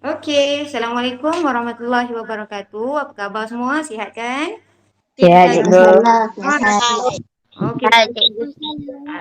Okey, Assalamualaikum warahmatullahi wabarakatuh. Apa khabar semua? Sihat kan? Okay, Ya, kita cikgu. okey, cikgu.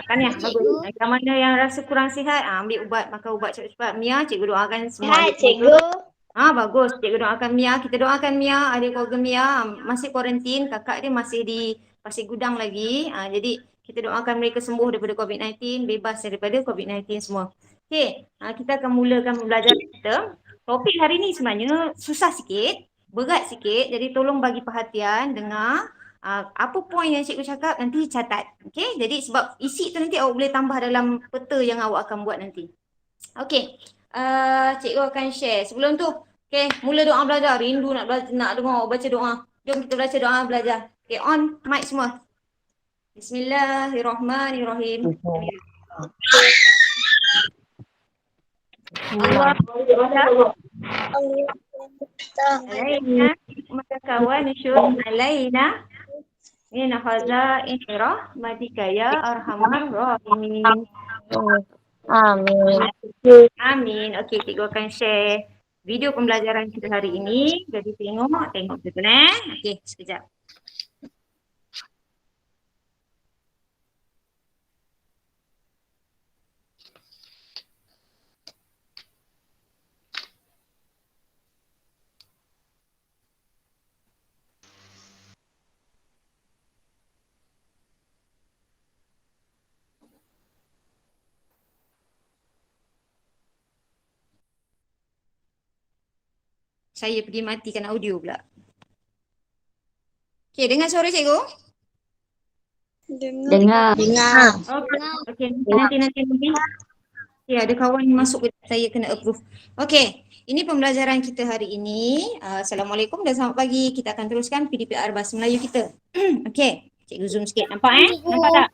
Tahniah, bagus. Yang mana yang rasa kurang sihat, ambil ubat, makan ubat cepat-cepat. Mia, cikgu doakan semua ahli keluarga. Bagus. Cikgu doakan Mia. Kita doakan Mia, ahli keluarga Mia masih kuarantin. Kakak dia masih di Pasir Gudang lagi. Jadi kita doakan mereka sembuh daripada COVID-19, bebas daripada COVID-19 semua. Okey, kita akan mulakan pembelajaran kita. Topik hari ni sebenarnya susah sikit, berat sikit. Jadi tolong bagi perhatian, dengar. Apa poin yang cikgu cakap nanti catat. Okey, jadi sebab isi tu nanti awak boleh tambah dalam peta yang awak akan buat nanti. Okey, cikgu akan share. Sebelum tu, okey, mula doa belajar. Rindu nak dengar awak baca doa. Jom kita baca doa belajar. Okey, on mic semua. Bismillahirrahmanirrahim. Allah alaina maka kawan syur alaina min khazain rahmatika ya arhamar rahimin. Amin. Amin. Okey, cikgu akan share video pembelajaran kita hari ini. Jadi tengok betul Okey, sekejap. Saya pergi matikan audio pula. Okey, dengar suara cikgu? Dengar. Okey, nanti. Okey, ada kawan masuk saya kena approve. Okey, ini pembelajaran kita hari ini. Assalamualaikum dan selamat pagi. Kita akan teruskan PDPR Bahasa Melayu kita. Okey, cikgu zoom sikit. Nampak Nampak tak?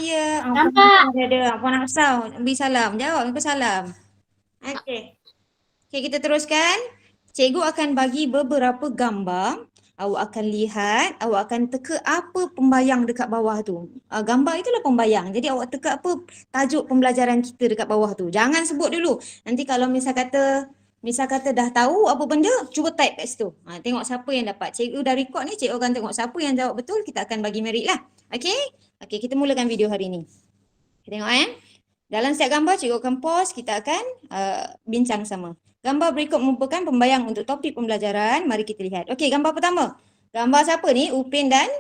Ya. Nampak. Ada. Puan Aksau, beri salam. Jawab, apa salam? Okey. Okey, kita teruskan. Cikgu akan bagi beberapa gambar. Awak akan lihat, awak akan teka apa pembayang dekat bawah tu. Gambar itulah pembayang. Jadi awak teka apa tajuk pembelajaran kita dekat bawah tu. Jangan sebut dulu. Nanti kalau misal kata dah tahu apa benda, cuba type kat situ. Tengok siapa yang dapat. Cikgu dah record ni, cikgu akan tengok siapa yang jawab betul, kita akan bagi merit lah. Okey? Okey, kita mulakan video hari ni. Kita tengok Dalam setiap gambar, cikgu akan pause, kita akan bincang sama. Gambar berikut merupakan pembayang untuk topik pembelajaran. Mari kita lihat. Okey, gambar pertama. Gambar siapa ni? Upin dan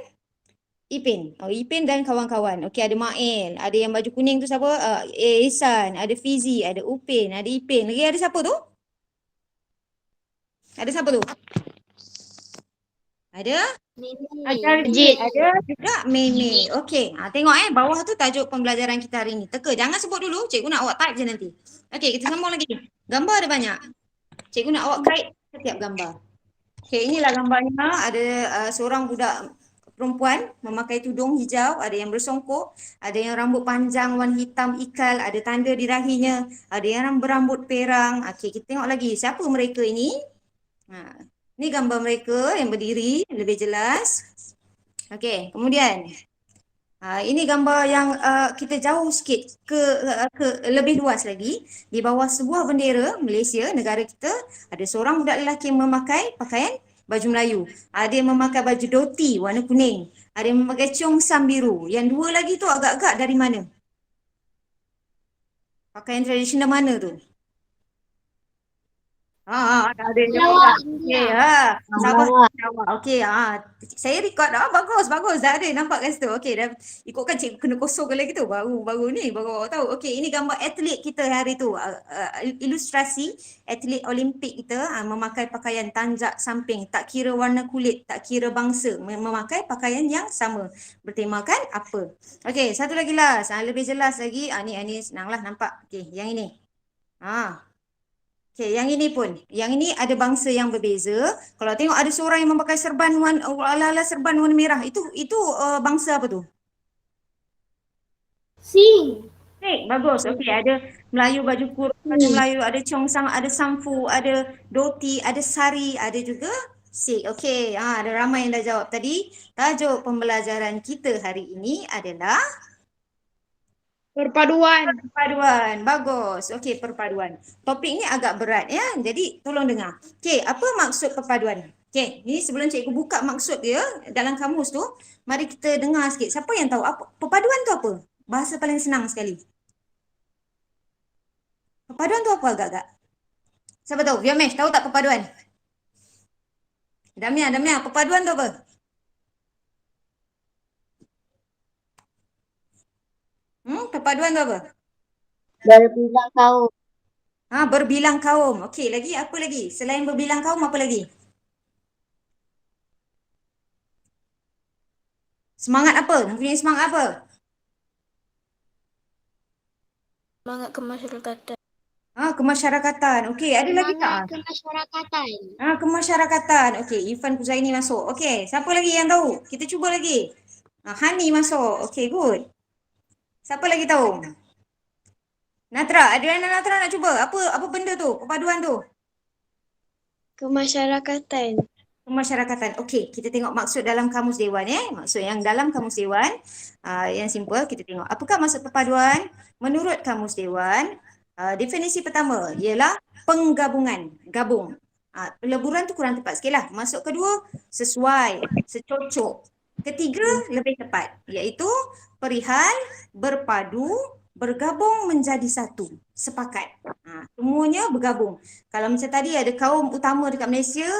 Ipin. Ipin dan kawan-kawan. Okey, ada Mail. Ada yang baju kuning tu siapa? Ihsan. Ada Fizi. Ada Upin. Ada Ipin. Lagi ada siapa tu? Ada siapa tu? Ada? Ada juga Meme. Okey, tengok bawah tu tajuk pembelajaran kita hari ni. Teka, jangan sebut dulu. Cikgu nak awak type je nanti. Okey, kita sambung lagi. Gambar ada banyak. Cikgu nak awak kait setiap gambar. Okey, inilah gambarnya. Ada seorang budak perempuan memakai tudung hijau, ada yang bersongkok, ada yang rambut panjang warna hitam ikal, ada tanda di dahinya, ada yang berambut perang. Okey, kita tengok lagi. Siapa mereka ini? Ini gambar mereka yang berdiri, lebih jelas. Okey, kemudian ini gambar yang kita jauh sikit ke lebih luas lagi. Di bawah sebuah bendera Malaysia, negara kita, ada seorang budak lelaki yang memakai pakaian baju Melayu. Ada yang memakai baju doti warna kuning. Ada yang memakai cheongsam biru. Yang dua lagi tu agak-agak dari mana? Pakaian tradisional mana tu? Ada yang jawab. Okey, sabar. Okey, saya record dah. Bagus. Dah ada nampak kat situ. Okey, dah ikutkan cikgu kena kosongkan lagi tu. Baru awak tahu. Okey, ini gambar atlet kita hari tu. Ilustrasi atlet Olimpik kita memakai pakaian tanjak samping, tak kira warna kulit, tak kira bangsa, memakai pakaian yang sama. Bertemakan apa? Okey, satu lagi lah. Lebih jelas lagi. Ni senanglah nampak. Okey, yang ini. Okey, yang ini pun. Yang ini ada bangsa yang berbeza. Kalau tengok ada seorang yang memakai serban ala-ala serban warna merah. Itu bangsa apa tu? Sing. Bagus. Okey, ada Melayu baju kurung, ada Melayu, ada Cheongsam, ada Samfu, ada Doti, ada Sari, ada juga Sing. Okey, ada ramai yang dah jawab tadi. Tajuk pembelajaran kita hari ini adalah Perpaduan. Perpaduan. Bagus. Okey, perpaduan. Topik ni agak berat ya. Jadi tolong dengar. Okey, apa maksud perpaduan? Okey, ni sebelum cikgu buka maksud dia dalam kamus tu, mari kita dengar sikit. Siapa yang tahu apa perpaduan tu apa? Bahasa paling senang sekali. Perpaduan tu apa agak-agak? Siapa tahu? Vyomesh, tahu tak perpaduan? Damia, perpaduan tu apa? Perpaduan tu apa? Berbilang kaum. Berbilang kaum. Okey, lagi apa lagi? Selain berbilang kaum, apa lagi? Semangat apa? Mempunyai semangat apa? Semangat kemasyarakatan. Kemasyarakatan. Okey, ada lagi tak? Semangat kemasyarakatan. Kemasyarakatan. Okey, Irfan Kuzaini masuk. Okey, siapa lagi yang tahu? Kita cuba lagi. Hani masuk. Okey, good. Siapa lagi tahu? Natra, Adriana Natra nak cuba. Apa benda tu? Perpaduan tu. Kemasyarakatan. Kemasyarakatan. Okey, kita tengok maksud dalam kamus dewan Maksud yang dalam kamus dewan yang simple kita tengok. Apakah maksud perpaduan? Menurut kamus dewan, definisi pertama ialah penggabungan, gabung. Peleburan tu kurang tepat sikit lah. Maksud kedua, sesuai, secocok. Ketiga, lebih tepat, iaitu perihal, berpadu, bergabung menjadi satu, sepakat. Semuanya bergabung. Kalau macam tadi ada kaum utama dekat Malaysia,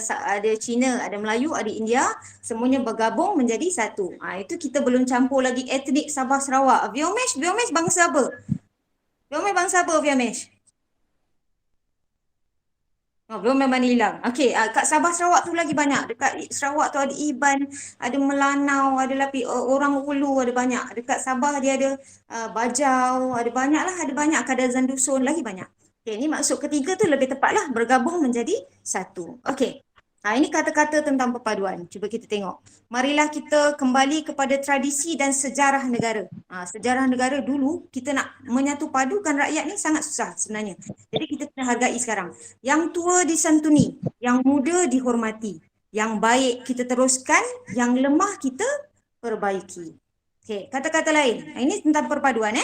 ada Cina, ada Melayu, ada India, semuanya bergabung menjadi satu. Itu kita belum campur lagi etnik Sabah Sarawak. Vyomesh bangsa apa? Vyomesh? Belum memang hilang. Okey, kat Sabah Sarawak tu lagi banyak. Dekat Sarawak tu ada Iban, ada Melanau, ada orang Ulu ada banyak. Dekat Sabah dia ada Bajau, ada banyak lah, ada banyak Kadazan Dusun, lagi banyak. Okey, ni maksud ketiga tu lebih tepatlah bergabung menjadi satu. Okey. Ini kata-kata tentang perpaduan. Cuba kita tengok. Marilah kita kembali kepada tradisi dan sejarah negara. Sejarah negara dulu kita nak menyatu padukan rakyat ni sangat susah sebenarnya. Jadi kita kena hargai sekarang. Yang tua disantuni, yang muda dihormati, yang baik kita teruskan, yang lemah kita perbaiki. Okey, kata-kata lain. Ini tentang perpaduan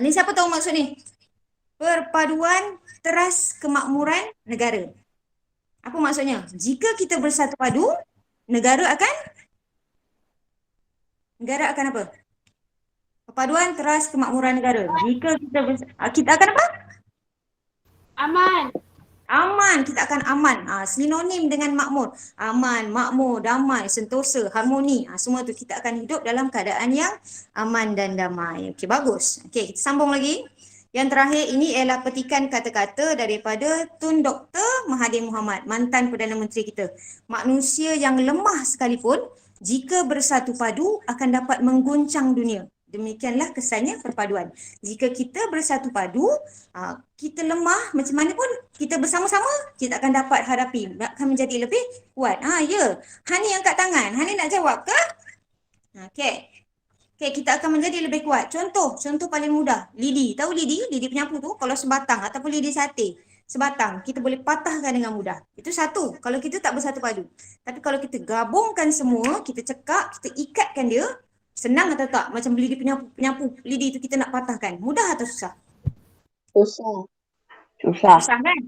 Ni siapa tahu maksud ni? Perpaduan teras kemakmuran negara. Apa maksudnya? Jika kita bersatu padu, negara akan apa? Perpaduan teras kemakmuran negara. Jika kita akan apa? Aman, kita akan aman. Sinonim dengan makmur. Aman, makmur, damai, sentosa, harmoni. Semua tu kita akan hidup dalam keadaan yang aman dan damai. Okey, bagus. Okey, kita sambung lagi. Yang terakhir ini ialah petikan kata-kata daripada Tun Dr. Mahathir Mohamad, mantan Perdana Menteri kita. Manusia yang lemah sekalipun, jika bersatu padu akan dapat mengguncang dunia. Demikianlah kesannya perpaduan. Jika kita bersatu padu, kita lemah macam mana pun, kita bersama-sama, kita akan dapat hadapi, akan menjadi lebih kuat. Ya. Hani angkat tangan. Hani nak jawab ke? Okey. Okay, kita akan menjadi lebih kuat. Contoh paling mudah. Lidi. Tahu lidi? Lidi penyapu tu, kalau sebatang ataupun lidi sate, sebatang, kita boleh patahkan dengan mudah. Itu satu. Kalau kita tak bersatu padu. Tapi kalau kita gabungkan semua, kita cekak, kita ikatkan dia, senang atau tak? Macam lidi penyapu lidi tu kita nak patahkan. Mudah atau susah? Susah. Susah kan?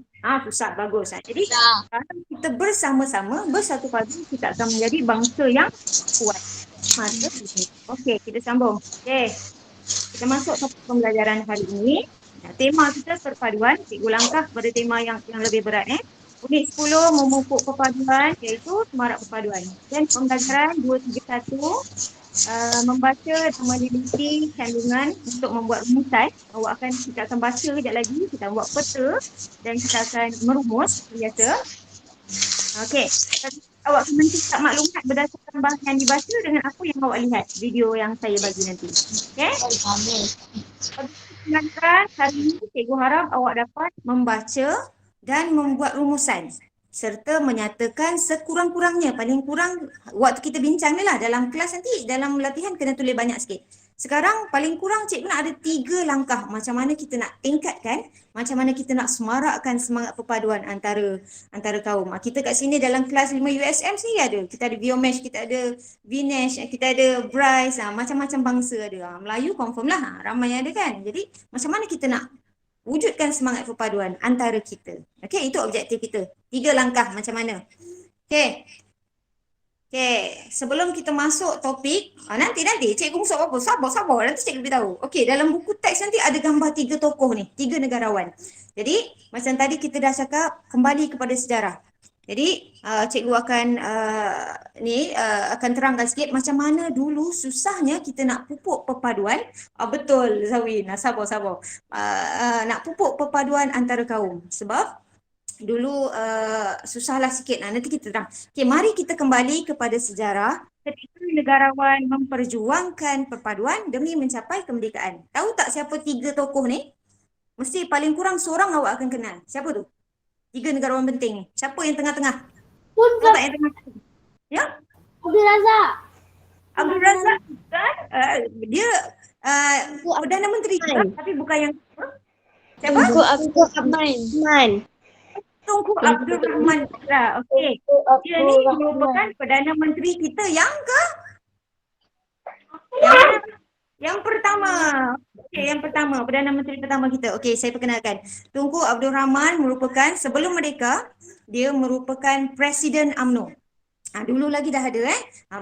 Susah. Bagus. Jadi, kalau kita bersama-sama, bersatu padu, kita akan menjadi bangsa yang kuat. Okey, kita sambung. Okey. Kita masuk ke pembelajaran hari ini. Tema kita perpaduan. Cikgu langkah kepada tema yang lebih berat Unit 10 memupuk perpaduan, iaitu semarak perpaduan. Dan pembelajaran 231 membaca dan meneliti kandungan untuk membuat rumusan. Kita akan baca sekejap lagi, kita buat peta dan kita akan merumus biasa. Okey. Awak akan mencetak maklumat berdasarkan bahasa yang dibaca dengan apa yang awak lihat video yang saya bagi nanti. Okey? Hari ini cikgu harap awak dapat membaca dan membuat rumusan serta menyatakan sekurang-kurangnya, paling kurang waktu kita bincang ni lah dalam kelas nanti, dalam latihan kena tulis banyak sikit. Sekarang paling kurang cikgu nak ada 3 langkah macam mana kita nak tingkatkan, macam mana kita nak semarakkan semangat perpaduan antara kaum. Kita kat sini dalam kelas 5 USM sini ada. Kita ada Biomesh, kita ada Vinesh, kita ada Bryce, macam-macam bangsa ada. Melayu confirm lah, ramai yang ada kan. Jadi macam mana kita nak wujudkan semangat perpaduan antara kita. Okey, itu objektif kita. 3 langkah macam mana. Okey. Okay, sebelum kita masuk topik, nanti cikgu masuk apa? Sabar, nanti cikgu beritahu. Okey, dalam buku teks nanti ada gambar 3 tokoh ni, 3 negarawan. Jadi, macam tadi kita dah cakap, kembali kepada sejarah. Jadi, cikgu akan akan terangkan sikit macam mana dulu susahnya kita nak pupuk perpaduan. Betul Zawin, sabar. Nak pupuk perpaduan antara kaum. Sebab dulu susahlah sikit. Nanti kita terang. Okey, mari kita kembali kepada sejarah ketika negarawan memperjuangkan perpaduan demi mencapai kemerdekaan. Tahu tak siapa 3 tokoh ni? Mesti paling kurang seorang awak akan kenal. Siapa tu? 3 negarawan penting ni. Siapa yang tengah-tengah? Tahu tak yang tengah? Ya? Abdul Razak. Abdul Razak kan? Dia Perdana Menteri juga, tapi bukan yang siapa? Tunku Abdul Rahman. Tunku Abdul Rahman. Okey. Dia ni merupakan Perdana Menteri kita yang ke? Yang pertama. Okey, yang pertama. Perdana Menteri pertama kita. Okey, saya perkenalkan. Tunku Abdul Rahman merupakan, sebelum merdeka, dia merupakan Presiden UMNO. Dulu lagi dah ada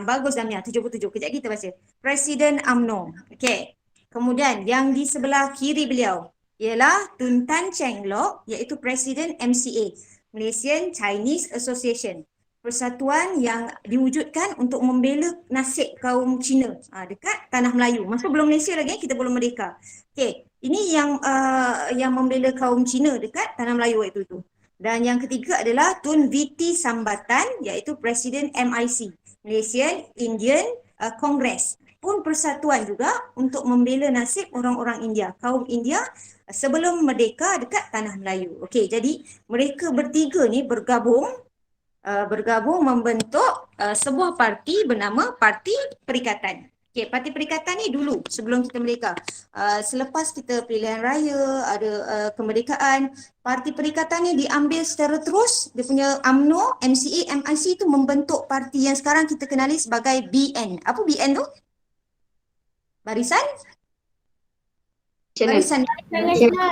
bagus Damia, 77. Kejap kita baca. Presiden UMNO. Okey. Kemudian yang di sebelah kiri beliau ialah Tun Tan Cheng Lock, iaitu Presiden MCA, Malaysian Chinese Association. Persatuan yang diwujudkan untuk membela nasib kaum Cina dekat Tanah Melayu. Masa belum Malaysia lagi, kita belum merdeka. Okey, ini yang membela kaum Cina dekat Tanah Melayu waktu itu. Dan yang ketiga adalah Tun Viti Sambatan, iaitu Presiden MIC, Malaysian Indian Congress. Pun persatuan juga untuk membela nasib orang-orang India, kaum India sebelum merdeka dekat Tanah Melayu. Okey, jadi mereka bertiga ni bergabung membentuk sebuah parti bernama Parti Perikatan. Okey, Parti Perikatan ni dulu sebelum kita merdeka. Selepas kita pilihan raya, ada kemerdekaan, Parti Perikatan ni diambil secara terus. Dia punya UMNO, MCA, MIC tu membentuk parti yang sekarang kita kenali sebagai BN. Apa BN tu? Barisan Nasional.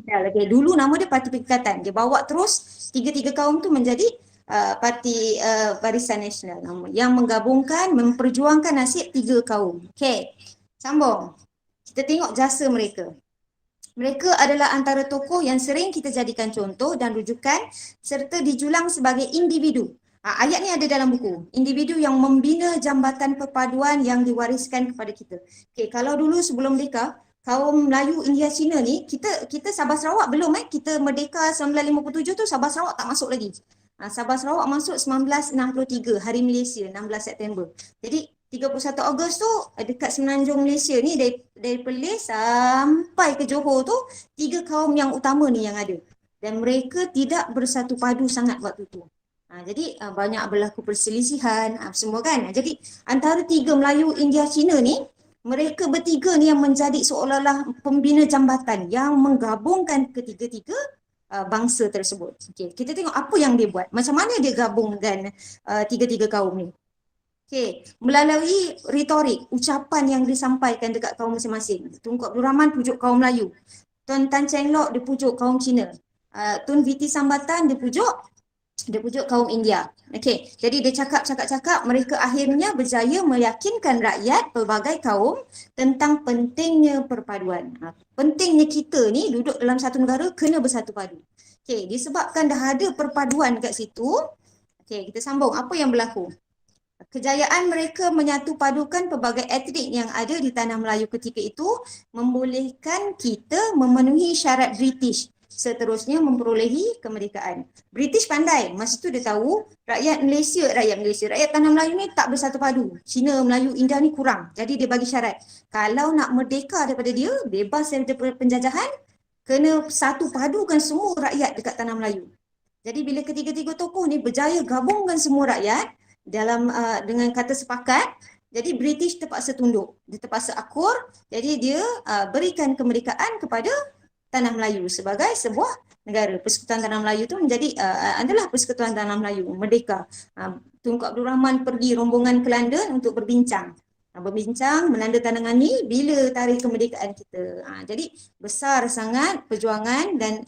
Okay, dulu nama dia Parti Perikatan. Dia bawa terus tiga-tiga kaum tu menjadi Parti Barisan Nasional yang menggabungkan, memperjuangkan nasib 3 kaum. Okey, sambung. Kita tengok jasa mereka. Mereka adalah antara tokoh yang sering kita jadikan contoh dan rujukan serta dijulang sebagai individu. Ayat ni ada dalam buku. Individu yang membina jambatan perpaduan yang diwariskan kepada kita. Okey, kalau dulu sebelum merdeka, kaum Melayu India Cina ni, kita Sabah Sarawak belum kita merdeka 1957 tu Sabah Sarawak tak masuk lagi. Sabah Sarawak masuk 1963, Hari Malaysia, 16 September. Jadi 31 Ogos tu dekat Semenanjung Malaysia ni dari Perlis sampai ke Johor tu 3 kaum yang utama ni yang ada. Dan mereka tidak bersatu padu sangat waktu tu. Jadi banyak berlaku perselisihan semua kan. Jadi antara 3 Melayu India Cina ni, mereka bertiga ni yang menjadi seolah-olah pembina jambatan yang menggabungkan ketiga-tiga bangsa tersebut. Okay, kita tengok apa yang dia buat. Macam mana dia gabungkan tiga-tiga kaum ni. Okay, melalui retorik, ucapan yang disampaikan dekat kaum masing-masing. Tunku Abdul Rahman pujuk kaum Melayu. Tun Tan Cheng Lock dia pujuk kaum Cina. Tun Viti Sambatan dia pujuk kaum India. Okey, jadi dia cakap, mereka akhirnya berjaya meyakinkan rakyat pelbagai kaum tentang pentingnya perpaduan. Pentingnya kita ni duduk dalam satu negara kena bersatu padu. Okey, disebabkan dah ada perpaduan kat situ. Okey, kita sambung apa yang berlaku. Kejayaan mereka menyatu padukan pelbagai etnik yang ada di Tanah Melayu ketika itu membolehkan kita memenuhi syarat British. Seterusnya memperolehi kemerdekaan. British pandai. Masa tu dia tahu rakyat Tanah Melayu ni tak bersatu padu. Cina, Melayu, India ni kurang. Jadi dia bagi syarat. Kalau nak merdeka daripada dia, bebas daripada penjajahan, kena satu padukan semua rakyat dekat Tanah Melayu. Jadi bila ketiga-tiga tokoh ni berjaya gabungkan semua rakyat dalam dengan kata sepakat, Jadi British terpaksa tunduk, dia terpaksa akur, jadi dia berikan kemerdekaan kepada Tanah Melayu sebagai sebuah negara. Persekutuan Tanah Melayu tu menjadi adalah Persekutuan Tanah Melayu merdeka. Tunku Abdul Rahman pergi rombongan ke London untuk berbincang. Berbincang, menandatangani bila tarikh kemerdekaan kita. Jadi besar sangat perjuangan dan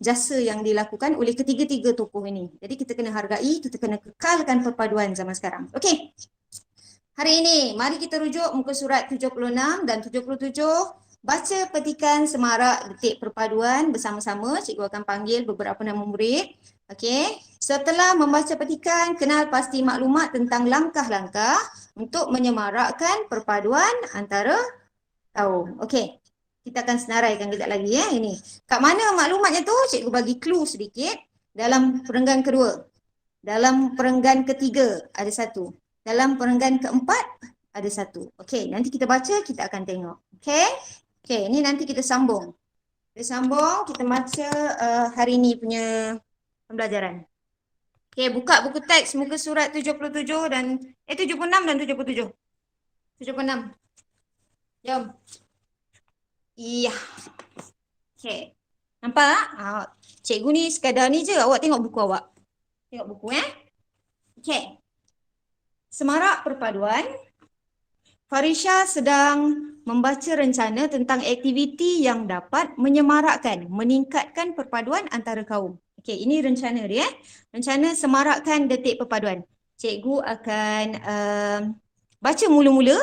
jasa yang dilakukan oleh ketiga-tiga tokoh ini. Jadi kita kena hargai, kita kena kekalkan perpaduan zaman sekarang. Okey. Hari ini, mari kita rujuk muka surat 76 dan 77. Baca petikan semarak detik perpaduan bersama-sama. Cikgu akan panggil beberapa nama murid. Okey. Setelah membaca petikan, kenal pasti maklumat tentang langkah-langkah untuk menyemarakkan perpaduan antara kaum. Okey. Kita akan senaraikan kejap lagi ya ini. Kat mana maklumatnya tu? Cikgu bagi clue sedikit. Dalam perenggan kedua. Dalam perenggan ketiga ada satu. Dalam perenggan keempat ada satu. Okey, nanti kita baca, kita akan tengok. Okey? Okey, ini nanti kita sambung. Kita sambung, kita baca hari ni punya pembelajaran. Okey, buka buku teks muka surat 77 dan 76 dan 77. 76. Jom. Iya. Okey. Nampak? Cikgu ni sekadar ni je, awak tengok buku awak. Tengok buku Okey. Semarak perpaduan. Farisha sedang membaca rencana tentang aktiviti yang dapat menyemarakkan, meningkatkan perpaduan antara kaum. Okey, ini rencana dia. Rencana semarakkan detik perpaduan. Cikgu akan baca mula-mula.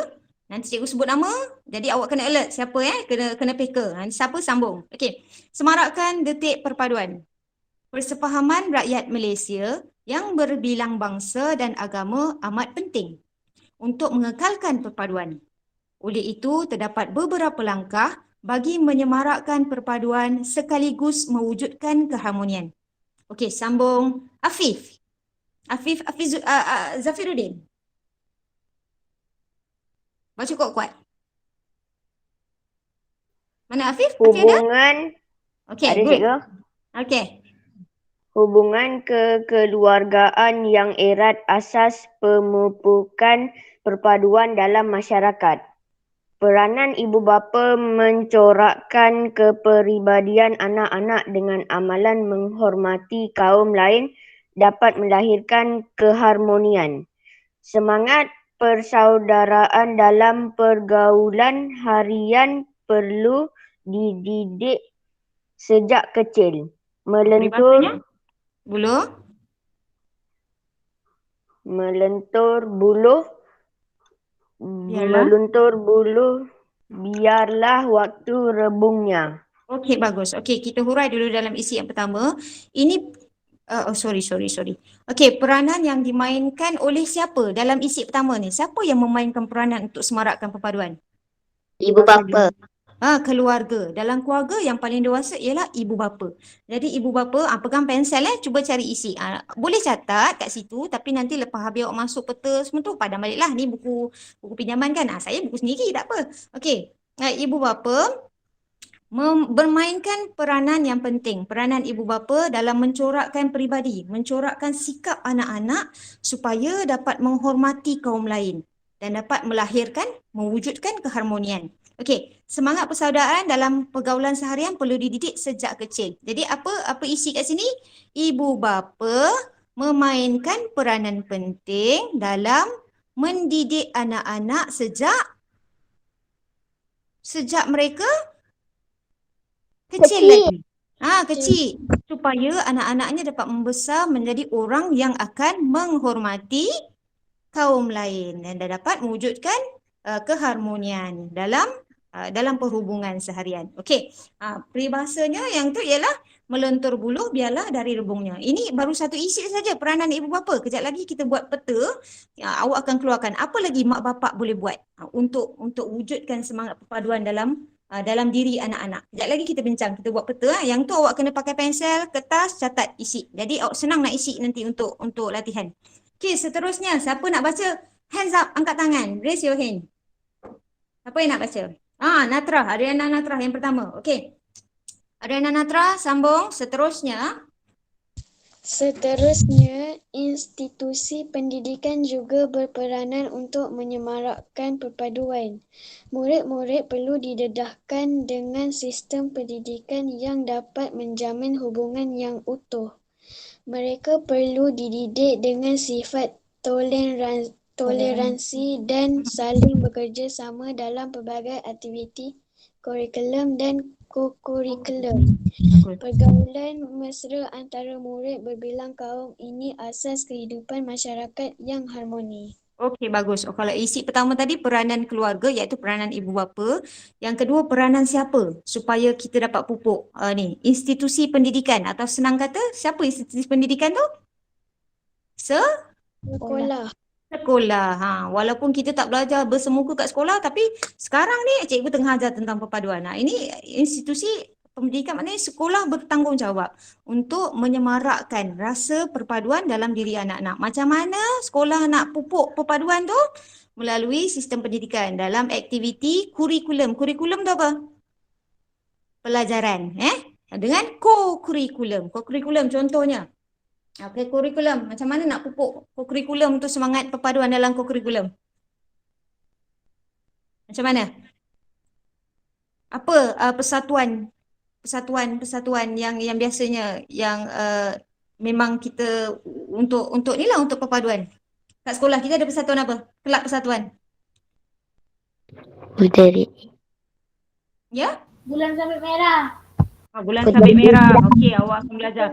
Nanti cikgu sebut nama. Jadi awak kena alert siapa kena peka. Siapa sambung. Okey. Semarakkan detik perpaduan. Persefahaman rakyat Malaysia yang berbilang bangsa dan agama amat penting untuk mengekalkan perpaduan. Oleh itu, terdapat beberapa langkah bagi menyemarakkan perpaduan sekaligus mewujudkan keharmonian. Okey, sambung Afif. Zafiruddin. Baca kuat-kuat. Mana Afif? Hubungan. Okey, Ada good. cikgu. Okey. Hubungan kekeluargaan yang erat asas pemupukan perpaduan dalam masyarakat. Peranan ibu bapa mencorakkan kepribadian anak-anak dengan amalan menghormati kaum lain dapat melahirkan keharmonian. Semangat persaudaraan dalam pergaulan harian perlu dididik sejak kecil. Melentur buluh biarlah waktu rebungnya. Okey, bagus. Okey, kita hurai dulu dalam isi yang pertama. Ini sorry. Okey, peranan yang dimainkan oleh siapa dalam isi pertama ni? Siapa yang memainkan peranan untuk semarakkan perpaduan? Ibu bapa. Keluarga. Dalam keluarga yang paling dewasa ialah ibu bapa. Jadi ibu bapa, pegang pensel cuba cari isi. Boleh catat kat situ, tapi nanti lepas habis awak masuk peta semua tu, padam baliklah. Ni buku pinjaman kan. Saya buku sendiri, tak apa. Okey. Ibu bapa bermainkan peranan yang penting. Peranan ibu bapa dalam mencorakkan peribadi, mencorakkan sikap anak-anak supaya dapat menghormati kaum lain dan dapat melahirkan, mewujudkan keharmonian. Okey, semangat persaudaraan dalam pergaulan seharian perlu dididik sejak kecil. Jadi apa isi kat sini? Ibu bapa memainkan peranan penting dalam mendidik anak-anak sejak mereka kecil lagi. Kecil. Supaya anak-anaknya dapat membesar menjadi orang yang akan menghormati kaum lain dan dapat mewujudkan keharmonian dalam perhubungan seharian. Okey. Peribahasanya yang tu ialah melentur buluh biarlah dari rebungnya. Ini baru satu isi saja peranan ibu bapa. Kejap lagi kita buat peta. Awak akan keluarkan apa lagi mak bapak boleh buat untuk wujudkan semangat perpaduan dalam diri anak-anak. Kejap lagi kita bincang, kita buat peta. Yang tu awak kena pakai pensel, kertas, catat isi. Jadi awak senang nak isi nanti untuk latihan. Okey, seterusnya siapa nak baca? Hands up, angkat tangan. Raise your hand. Siapa yang nak baca? Natra, Ariana Natra yang pertama. Okey. Ariana Natra, sambung. Seterusnya. Seterusnya, institusi pendidikan juga berperanan untuk menyemarakkan perpaduan. Murid-murid perlu didedahkan dengan sistem pendidikan yang dapat menjamin hubungan yang utuh. Mereka perlu dididik dengan sifat toleransi dan saling bekerja sama dalam pelbagai aktiviti kurikulum dan ko-kurikulum. Bagus. Pergaulan mesra antara murid berbilang kaum ini asas kehidupan masyarakat yang harmoni. Okey, bagus. Oh, kalau isi pertama tadi peranan keluarga iaitu peranan ibu bapa. Yang kedua peranan siapa supaya kita dapat pupuk ni institusi pendidikan atau senang kata siapa institusi pendidikan tu? Sekolah. Sekolah. Walaupun kita tak belajar bersemuka kat sekolah tapi sekarang ni cikgu tengah ajar tentang perpaduan. Ini institusi pendidikan maknanya sekolah bertanggungjawab untuk menyemarakkan rasa perpaduan dalam diri anak-anak. Macam mana sekolah nak pupuk perpaduan tu? Melalui sistem pendidikan dalam aktiviti kurikulum. Kurikulum tu apa? Pelajaran. Dengan ko-kurikulum. Ko-kurikulum contohnya. Okey, kurikulum. Macam mana nak pupuk kurikulum tu semangat perpaduan dalam kurikulum? Macam mana? Apa persatuan yang biasanya yang memang kita untuk ni lah untuk perpaduan. Kat sekolah kita ada persatuan apa? Kelab persatuan. Puteri. Ya? Bulan Sabit Merah. Bulan Sabit Merah. Okey, awak akan belajar.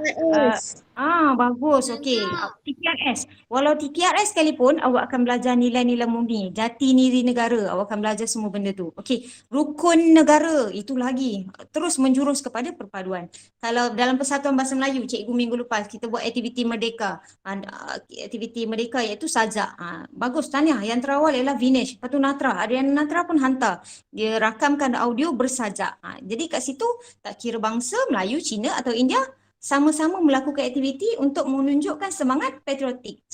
Bagus. Okey. TPRS. Walau TPRS sekalipun awak akan belajar nilai-nilai murni, jati diri negara, awak akan belajar semua benda tu. Okey, rukun negara itu lagi terus menjurus kepada perpaduan. Kalau dalam Persatuan Bahasa Melayu, cikgu minggu lepas kita buat aktiviti merdeka. Aktiviti merdeka iaitu sajak. Bagus, tahniah. Yang terawal ialah Vinesh. Lepas tu Natra. Ariana Natra pun hantar. Dia rakamkan audio bersajak. Jadi kat situ tak kira bangsa Melayu, Cina atau India, sama-sama melakukan aktiviti untuk menunjukkan semangat patriotik,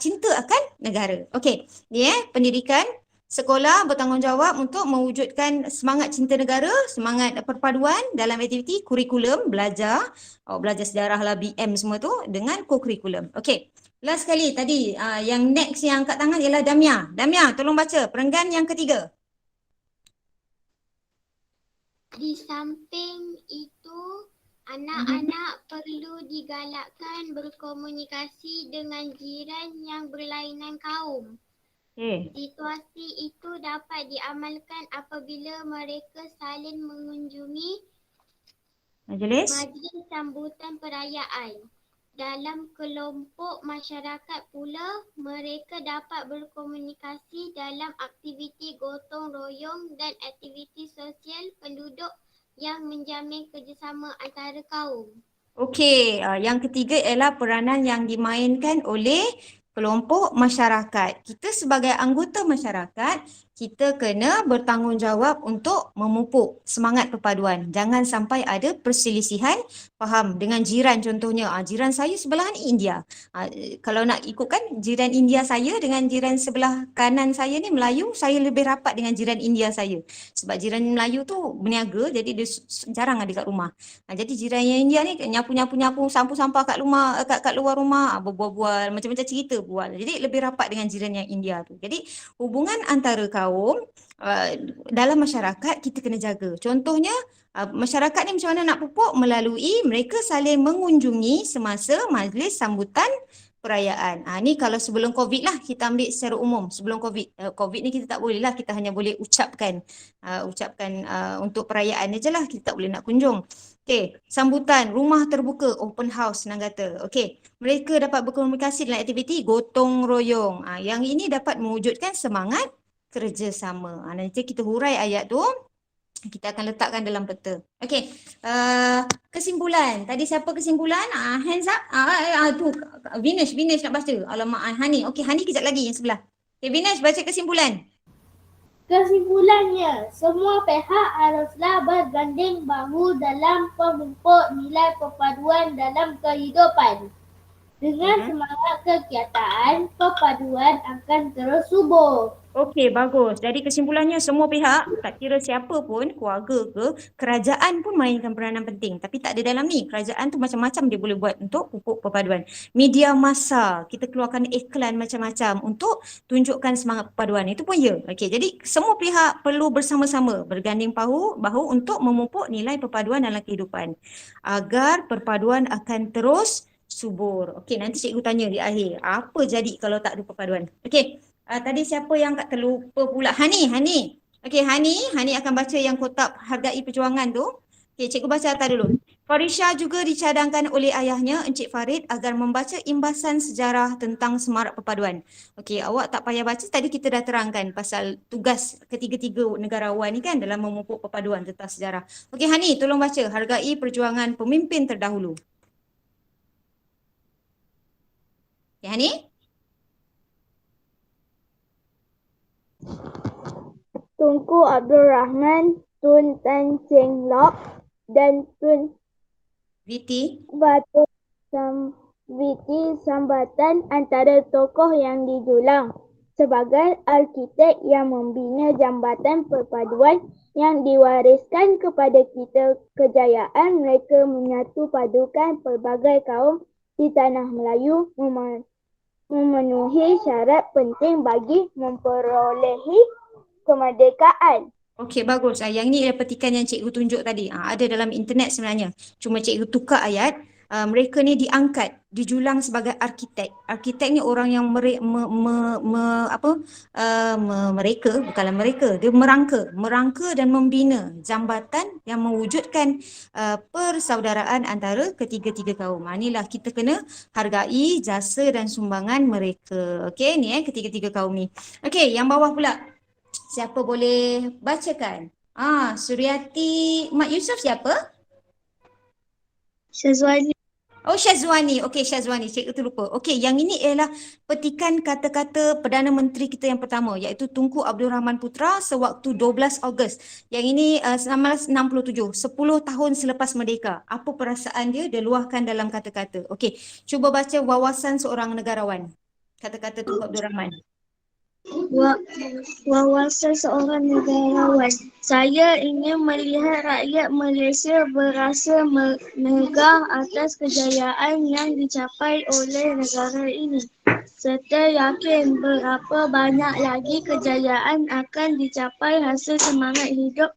cinta akan negara. Okey, ni pendidikan sekolah bertanggungjawab untuk mewujudkan semangat cinta negara, semangat perpaduan dalam aktiviti kurikulum, belajar sejarah lah, BM semua tu dengan co-kurikulum. Okey, last sekali tadi yang next yang angkat tangan ialah Damia. Damia, tolong baca perenggan yang ketiga. Di samping itu, anak-anak perlu digalakkan berkomunikasi dengan jiran yang berlainan kaum. Situasi itu dapat diamalkan apabila mereka saling mengunjungi majlis sambutan perayaan. Dalam kelompok masyarakat pula, mereka dapat berkomunikasi dalam aktiviti gotong royong dan aktiviti sosial penduduk yang menjamin kerjasama antara kaum. Okey, yang ketiga ialah peranan yang dimainkan oleh kelompok masyarakat. Kita sebagai anggota masyarakat, kita kena bertanggungjawab untuk memupuk semangat perpaduan. Jangan sampai ada perselisihan faham dengan jiran contohnya. Jiran saya sebelah ni India. Kalau nak ikutkan jiran India saya dengan jiran sebelah kanan saya ni Melayu, saya lebih rapat dengan jiran India saya. Sebab jiran Melayu tu berniaga jadi dia jarang ada kat rumah. Jadi jiran yang India ni nyapu-nyapu, sampah-sampah kat rumah, kat luar rumah, berbual-bual, macam-macam cerita bual. Jadi lebih rapat dengan jiran yang India tu. Jadi hubungan antara kaum dalam masyarakat kita kena jaga. Contohnya masyarakat ni macam mana nak pupuk? Melalui mereka saling mengunjungi semasa majlis sambutan perayaan. Ni kalau sebelum COVID lah kita ambil secara umum. Sebelum COVID. COVID ni kita tak boleh lah. Kita hanya boleh ucapkan untuk perayaan je lah. Kita tak boleh nak kunjung. Okey, sambutan, rumah terbuka, open house senang kata. Okey, mereka dapat berkomunikasi dalam aktiviti gotong royong. Yang ini dapat mewujudkan semangat kerjasama. Nanti kita hurai ayat tu. Kita akan letakkan dalam peta. Okey, kesimpulan. Tadi siapa kesimpulan? Hands up. Tu Vinesh nak baca. Alamak, Hani. Okey, Hani kejap lagi yang sebelah. Okey, Vinesh baca kesimpulan. Kesimpulannya, semua pihak haruslah berganding bahu dalam memupuk nilai perpaduan dalam kehidupan. Dengan semangat kegiatan, perpaduan akan terus subur. Okey, bagus. Jadi kesimpulannya semua pihak, tak kira siapa pun, keluarga ke, kerajaan pun mainkan peranan penting. Tapi tak ada dalam ni. Kerajaan tu macam-macam dia boleh buat untuk pupuk perpaduan. Media massa, kita keluarkan iklan macam-macam untuk tunjukkan semangat perpaduan. Itu pun ya. Okey, jadi semua pihak perlu bersama-sama berganding bahu untuk memupuk nilai perpaduan dalam kehidupan. Agar perpaduan akan terus subur. Okey, nanti cikgu tanya di akhir. Apa jadi kalau tak ada perpaduan? Okey. Tadi siapa yang terlupa pula? Hani. Okey, Hani akan baca yang kotak hargai perjuangan tu. Okey, cikgu baca atas dulu. Farisha juga dicadangkan oleh ayahnya, Encik Farid, agar membaca imbasan sejarah tentang semarak perpaduan. Okey, awak tak payah baca. Tadi kita dah terangkan pasal tugas ketiga-tiga negarawan ni kan dalam memupuk perpaduan tentang sejarah. Okey, Hani, tolong baca hargai perjuangan pemimpin terdahulu. Okey, Hani? Tunku Abdul Rahman, Tun Tan Cheng Lock dan Tun Viti. Batu Samviti Sambatan antara tokoh yang dijulang sebagai arkitek yang membina jambatan perpaduan yang diwariskan kepada kita. Kejayaan mereka menyatu padukan pelbagai kaum di tanah Melayu, memenuhi syarat penting bagi memperolehi kemerdekaan. Okey, bagus. Yang ni adalah petikan yang cikgu tunjuk tadi. Ada dalam internet sebenarnya. Cuma cikgu tukar ayat. Mereka ni diangkat, dijulang sebagai arkitek. Arkitek ni orang yang dia merangka dan membina jambatan yang mewujudkan persaudaraan antara ketiga-tiga kaum. Inilah kita kena hargai jasa dan sumbangan mereka. Okey, ni ketiga-tiga kaum ni. Okey, yang bawah pula. Siapa boleh bacakan? Suryati Mak Yusof siapa? Syazwani. Oh, Syazwani. Okey, Syazwani. Cikgu terlupa. Okey, yang ini ialah petikan kata-kata Perdana Menteri kita yang pertama, iaitu Tunku Abdul Rahman Putra sewaktu 12 Ogos. Yang ini 1967, 10 tahun selepas merdeka. Apa perasaan dia? Dia luahkan dalam kata-kata. Okey, cuba baca wawasan seorang negarawan. Kata-kata Tunku Abdul Rahman. Wawasan seorang negarawan. Saya ingin melihat rakyat Malaysia berasa megah atas kejayaan yang dicapai oleh negara ini, serta yakin berapa banyak lagi kejayaan akan dicapai hasil semangat hidup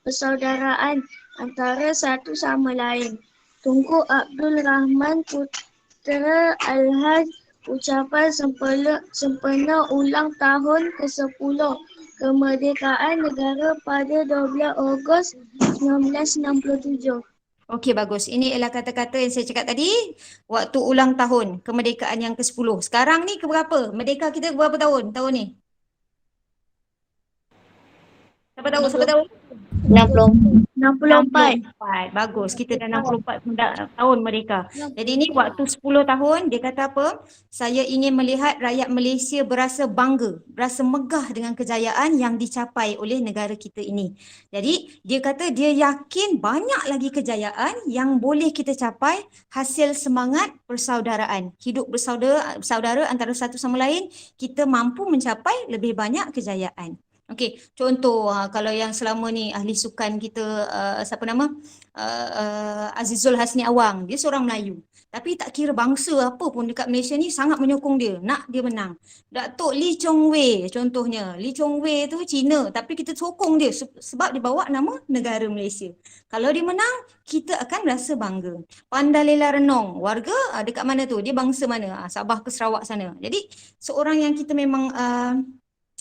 persaudaraan antara satu sama lain. Tunku Abdul Rahman Putra Alhaj ucapan sempena ulang tahun ke-10 kemerdekaan negara pada 12 Ogos 1967. Okey, bagus. Ini ialah kata-kata yang saya cakap tadi waktu ulang tahun kemerdekaan yang ke-10. Sekarang ni ke berapa? Merdeka kita berapa tahun ni? Siapa tahu? 64. Bagus. Kita dah 64 tahun merdeka. Jadi ni waktu 10 tahun dia kata apa? Saya ingin melihat rakyat Malaysia berasa bangga, berasa megah dengan kejayaan yang dicapai oleh negara kita ini. Jadi dia kata dia yakin banyak lagi kejayaan yang boleh kita capai hasil semangat persaudaraan. Hidup bersaudara antara satu sama lain, kita mampu mencapai lebih banyak kejayaan. Okey, contoh kalau yang selama ni ahli sukan kita siapa nama? Azizul Hasni Awang, dia seorang Melayu. Tapi tak kira bangsa apa pun dekat Malaysia ni sangat menyokong dia, nak dia menang. Datuk Lee Chong Wei contohnya. Lee Chong Wei tu Cina tapi kita sokong dia sebab dia bawa nama negara Malaysia. Kalau dia menang, kita akan rasa bangga. Pandalela Renong, warga dekat mana tu? Dia bangsa mana? Sabah ke Sarawak sana. Jadi seorang yang kita memang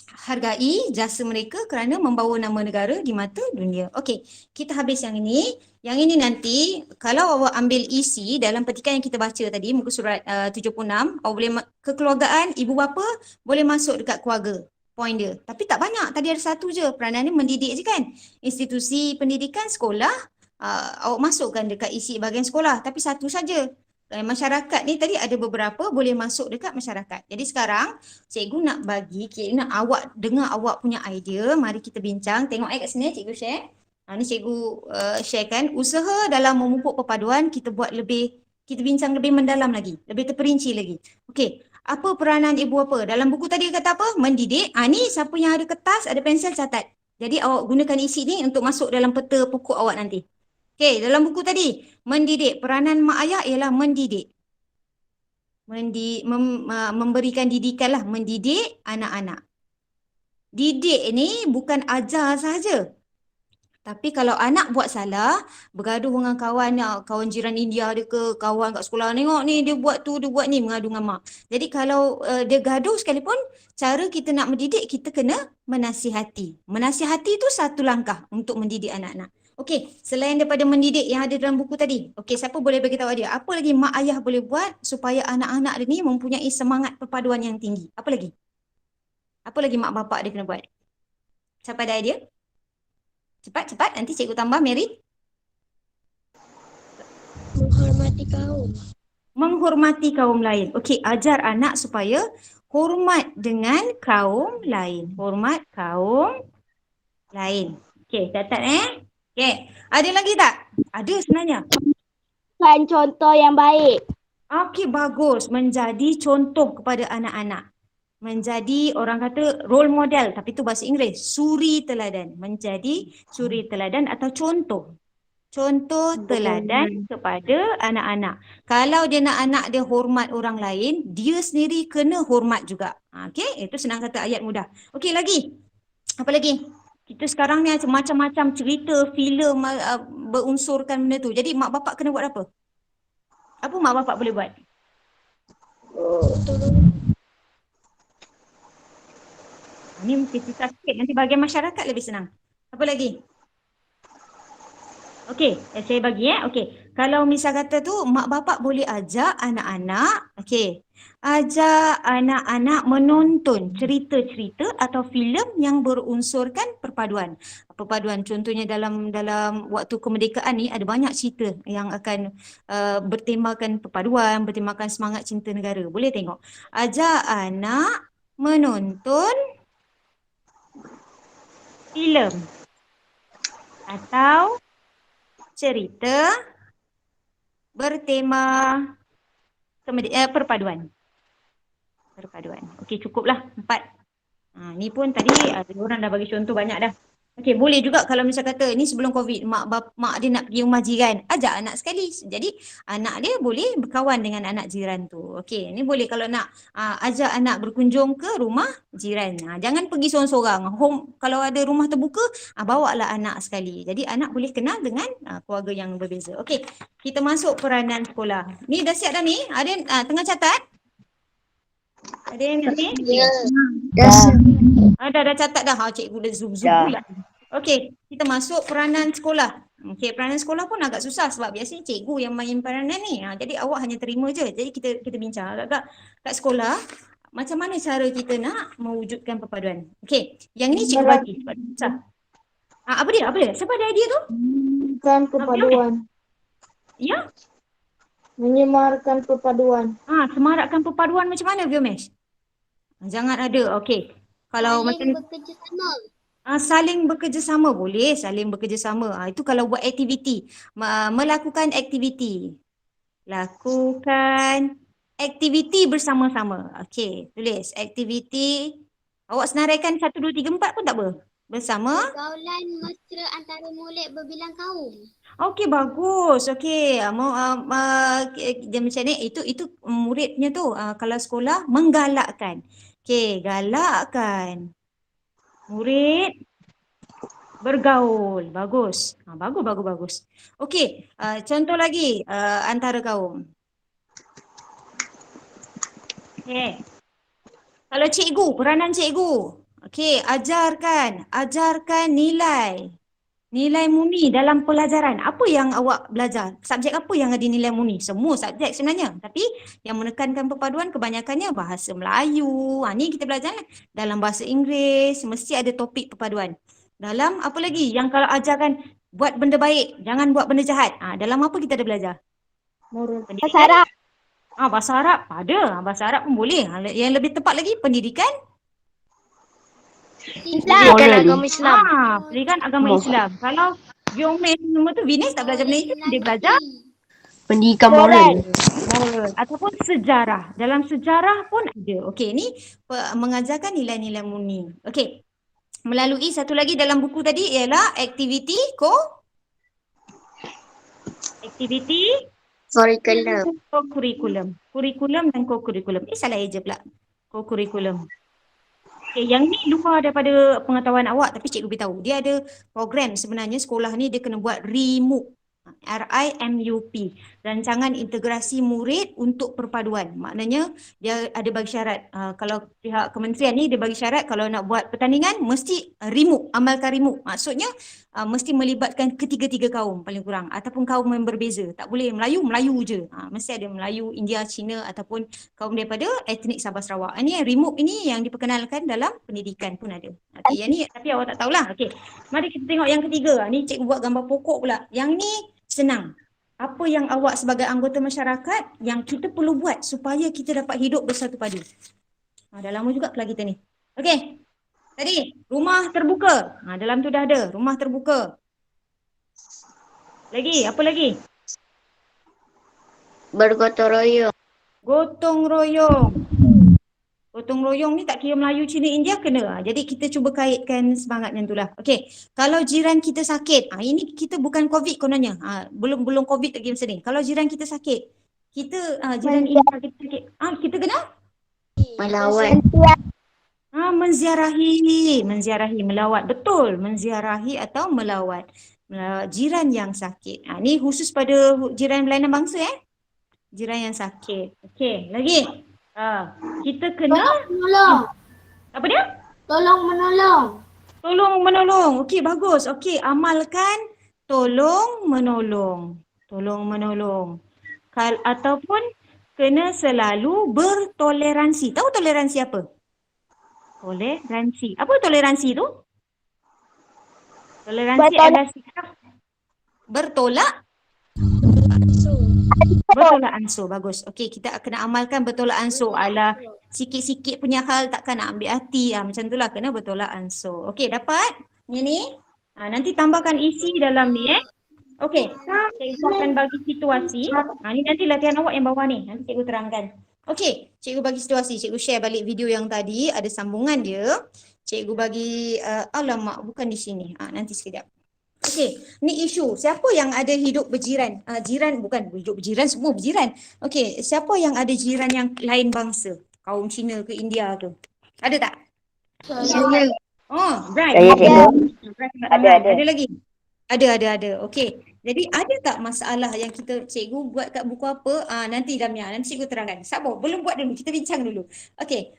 hargai jasa mereka kerana membawa nama negara di mata dunia. Okey, kita habis yang ini. Yang ini nanti, kalau awak ambil isi dalam petikan yang kita baca tadi, muka surat 76, awak boleh kekeluargaan, ibu bapa boleh masuk dekat keluarga. Poin dia. Tapi tak banyak, tadi ada satu je. Peranan ni mendidik je kan. Institusi pendidikan, sekolah, awak masukkan dekat isi bahagian sekolah. Tapi satu saja. Masyarakat ni tadi ada beberapa boleh masuk dekat masyarakat. Jadi sekarang cikgu nak nak awak dengar awak punya idea. Mari kita bincang. Tengok kat sini cikgu share. Ni cikgu sharekan usaha dalam memupuk perpaduan kita bincang lebih mendalam lagi, lebih terperinci lagi. Okey, Apa peranan ibu bapa? Dalam buku tadi kata apa? Mendidik. Ni siapa yang ada kertas, ada pensel, catat. Jadi awak gunakan isi ni untuk masuk dalam peta pokok awak nanti. Okey, dalam buku tadi, mendidik. Peranan mak ayah ialah mendidik. Memberikan didikan lah, mendidik anak-anak. Didik ni bukan ajar sahaja. Tapi kalau anak buat salah, bergaduh dengan kawan jiran India dia ke, kawan kat sekolah, tengok ni dia buat tu, dia buat ni, mengadu dengan mak. Jadi kalau dia gaduh sekalipun, cara kita nak mendidik, kita kena menasihati. Menasihati tu satu langkah untuk mendidik anak-anak. Okey, selain daripada mendidik yang ada dalam buku tadi, okey, siapa boleh beritahu dia? Apa lagi mak ayah boleh buat supaya anak-anak dia ni mempunyai semangat perpaduan yang tinggi? Apa lagi? Apa lagi mak bapak dia kena buat? Siapa ada idea? Cepat, nanti cikgu tambah, Mary. Menghormati kaum. Menghormati kaum lain. Okey, ajar anak supaya hormat dengan kaum lain. Hormat kaum lain. Okey, catat Okey, ada lagi tak? Ada sebenarnya. Kan contoh yang baik. Okey, bagus. Menjadi contoh kepada anak-anak. Menjadi orang kata role model, tapi tu bahasa Inggeris. Suri teladan. Menjadi suri teladan atau contoh. Contoh teladan kepada anak-anak. Kalau dia nak anak dia hormat orang lain, dia sendiri kena hormat juga. Okey, itu senang kata ayat mudah. Okey, lagi. Apa lagi? Kita sekarang ni macam-macam cerita, filem berunsurkan benda tu. Jadi mak bapak kena buat apa? Apa mak bapak boleh buat? Ni mungkin susah sikit. Nanti bahagian masyarakat lebih senang. Apa lagi? Okey, saya bagi Okey. Kalau misal kata tu mak bapak boleh ajak anak-anak, okey. Ajak anak-anak menonton cerita-cerita atau filem yang berunsurkan perpaduan. Perpaduan contohnya dalam waktu kemerdekaan ni ada banyak cerita yang akan bertemakan perpaduan, bertemakan semangat cinta negara. Boleh tengok. Ajak anak menonton filem atau cerita bertema perpaduan. Perpaduan. Okey, cukuplah 4. Ni pun tadi orang dah bagi contoh banyak dah. Okey, boleh juga kalau misal kata ni sebelum COVID, mak dia nak pergi rumah jiran, ajak anak sekali. Jadi anak dia boleh berkawan dengan anak jiran tu. Okey, ni boleh kalau nak ajak anak berkunjung ke rumah jiran. Jangan pergi seorang-seorang. Kalau ada rumah terbuka, bawa lah anak sekali. Jadi anak boleh kenal dengan keluarga yang berbeza. Okey, kita masuk peranan sekolah. Ni dah siap dah ni? Ada tengah catat? Ada yang ni? Ya. Dah catat dah. Cikgu dah zoom pula. Okey, kita masuk peranan sekolah. Okey, peranan sekolah pun agak susah sebab biasanya cikgu yang main peranan ni. Jadi awak hanya terima je. Jadi kita bincang agak-agak kat sekolah macam mana cara kita nak mewujudkan perpaduan. Okey, yang ni cikgu bagi sebab susah. Apa dia? Siapa ada idea tu? Menyemarkan perpaduan. Ya? Menyemarkan perpaduan. Semarakkan perpaduan macam mana, Viomesh? Jangan ada. Okey. Kalau macam bekerjasama. saling bekerjasama boleh, saling bekerjasama. Itu kalau buat aktiviti. Melakukan aktiviti. Lakukan aktiviti bersama-sama. Okey, tulis aktiviti. Awak senaraikan 1, 2, 3, 4 pun tak apa. Bersama. Pergaulan mesra antara murid berbilang kaum. Okey, bagus. Okey, dia macam ni, itu muridnya tu kalau sekolah menggalakkan. Okey, galakkan murid bergaul. Bagus. Bagus. Okey, contoh lagi antara kaum. Okey. Kalau cikgu, peranan cikgu. Okey, ajarkan nilai murni dalam pelajaran. Apa yang awak belajar? Subjek apa yang ada nilai murni? Semua subjek sebenarnya. Tapi yang menekankan perpaduan kebanyakannya bahasa Melayu. Ni kita belajar dalam bahasa Inggeris. Mesti ada topik perpaduan. Dalam apa lagi? Yang kalau ajarkan buat benda baik, jangan buat benda jahat. Dalam apa kita ada belajar? Bahasa Arab. Bahasa Arab ada. Bahasa Arab pun boleh. Yang lebih tepat lagi pendidikan Islam. Agama Islam. pendidikan agama Islam. Kalau Viomesh semua tu, Vinesh tak belajar benda itu, dia belajar Pendidikan moral. Moral ataupun sejarah. Dalam sejarah pun ada. Okey, ni mengajarkan nilai-nilai murni. Okey. Melalui satu lagi dalam buku tadi ialah aktiviti Curriculum. co-curriculum. Kurikulum dan co-curriculum. Salah eja pula. Co-curriculum. Okay, yang ni luar daripada pengetahuan awak tapi cikgu beritahu. Dia ada program sebenarnya sekolah ni dia kena buat RIMUP. RIMUP. Rancangan Integrasi Murid untuk Perpaduan. Maknanya dia ada bagi syarat. Kalau pihak kementerian ni dia bagi syarat kalau nak buat pertandingan mesti RIMUP, amalkan RIMUP. Maksudnya mesti melibatkan ketiga-tiga kaum paling kurang ataupun kaum yang berbeza. Tak boleh Melayu je. Mesti ada Melayu, India, Cina ataupun kaum daripada etnik Sabah Sarawak. Ini RIMUP ini yang diperkenalkan dalam pendidikan pun ada. Okey, yang ni tapi awak tak tahulah. Okey. Mari kita tengok yang ketiga. Ni cikgu buat gambar pokok pula. Yang ni senang. Apa yang awak sebagai anggota masyarakat yang kita perlu buat supaya kita dapat hidup bersatu padu. Dah lama juga kelas kita ni. Okey. Tadi, rumah terbuka. Dalam tu dah ada. Rumah terbuka. Lagi, apa lagi? Bergotong royong. Gotong royong. Gotong royong ni tak kira Melayu, Cina, India kena. Jadi kita cuba kaitkan semangat macam itulah. Okey, kalau jiran kita sakit, ini kita bukan COVID kononnya. Belum COVID lagi masa ni. Kalau jiran kita sakit, kita jiran India kita sakit, kita kena Melawat. menziarahi, melawat. Betul, menziarahi atau melawat. Jiran yang sakit. Ni khusus pada jiran berlainan bangsa Jiran yang sakit. Okey, lagi. Kita kena Menolong. apa dia? Tolong menolong. Tolong menolong. Okey, bagus. Okey, amalkan tolong menolong. Tolong menolong. Ataupun kena selalu bertoleransi. Tahu toleransi apa? Toleransi. Apa toleransi tu? Toleransi adalah sikap bertolak ansur. Bagus. Okey, kita kena amalkan bertolak ansur. Alah, sikit-sikit punya hal takkan nak ambil hati. Macam itulah, kena bertolak ansur. Okey, dapat? Ni. Nanti tambahkan isi dalam ni Okey, cikgu akan bagi situasi. Ni nanti latihan awak yang bawah ni. Nanti cikgu terangkan. Okey, cikgu bagi situasi. Cikgu share balik video yang tadi. Ada sambungan dia. Cikgu bagi, alamak, bukan di sini. Nanti sekejap. Okey, ni isu. Siapa yang ada hidup berjiran? Jiran, bukan hidup berjiran, semua berjiran. Okey, siapa yang ada jiran yang lain bangsa? Kaum Cina ke India ke? Ada tak? Oh, Bright. Ada lagi? Ada. Okey. Jadi ada tak masalah yang cikgu buat kat buku apa? Nanti Damia, nanti cikgu terangkan. Sabar, belum buat dulu, kita bincang dulu. Okey,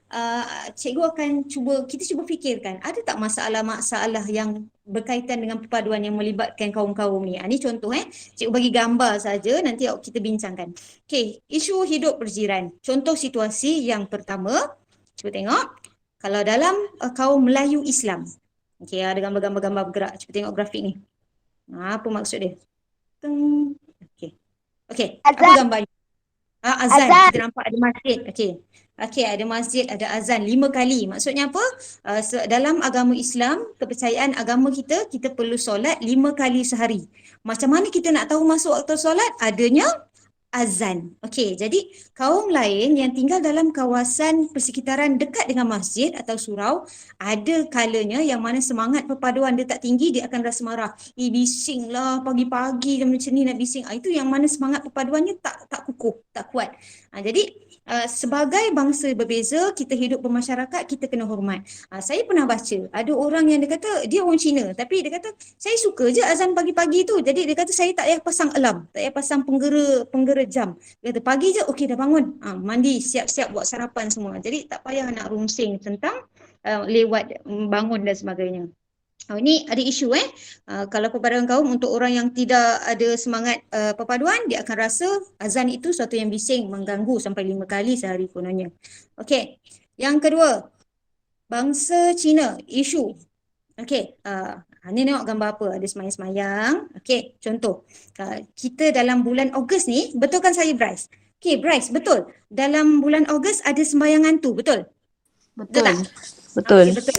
cikgu akan kita cuba fikirkan, ada tak masalah-masalah yang berkaitan dengan perpaduan yang melibatkan kaum-kaum ni? Ni contoh cikgu bagi gambar saja, nanti kita bincangkan. Okey, isu hidup berjiran. Contoh situasi yang pertama, cuba tengok. Kalau dalam kaum Melayu Islam. Okey, ada gambar-gambar bergerak. Cuba tengok grafik ni. Apa maksud dia? Okey. Apa gambarnya? Azan. Kita nampak ada masjid. Okey, ada masjid, ada azan 5 kali. Maksudnya apa? Dalam agama Islam, kepercayaan agama kita perlu solat 5 kali sehari. Macam mana kita nak tahu masuk waktu solat? Adanya azan. Okey, jadi kaum lain yang tinggal dalam kawasan persekitaran dekat dengan masjid atau surau, ada kalanya yang mana semangat perpaduan dia tak tinggi, dia akan rasa marah. Bising lah pagi-pagi macam ni nak bising. Itu yang mana semangat perpaduannya tak kukuh, tak kuat. Jadi sebagai bangsa berbeza, kita hidup bermasyarakat, kita kena hormat. Saya pernah baca, ada orang yang dia kata, dia orang Cina, tapi dia kata, saya suka je azan pagi-pagi tu. Jadi dia kata, saya tak payah pasang alarm, tak payah pasang penggera jam. Dia kata, pagi je, okey dah bangun. Mandi, siap-siap buat sarapan semua. Jadi tak payah nak rungsing tentang lewat bangun dan sebagainya. Ini ada isu kalau perpaduan kaum untuk orang yang tidak ada semangat perpaduan, dia akan rasa azan itu suatu yang bising, mengganggu sampai 5 kali sehari kononnya. Okey. Yang kedua, bangsa Cina, isu. Okey, ni tengok gambar apa, ada semayang-semayang. Okey, contoh. Kita dalam bulan Ogos ni, betul kan saya Bryce? Okey, Bryce, betul. Dalam bulan Ogos ada sembayangan tu, betul? Betul tak? Betul. Okay, betul.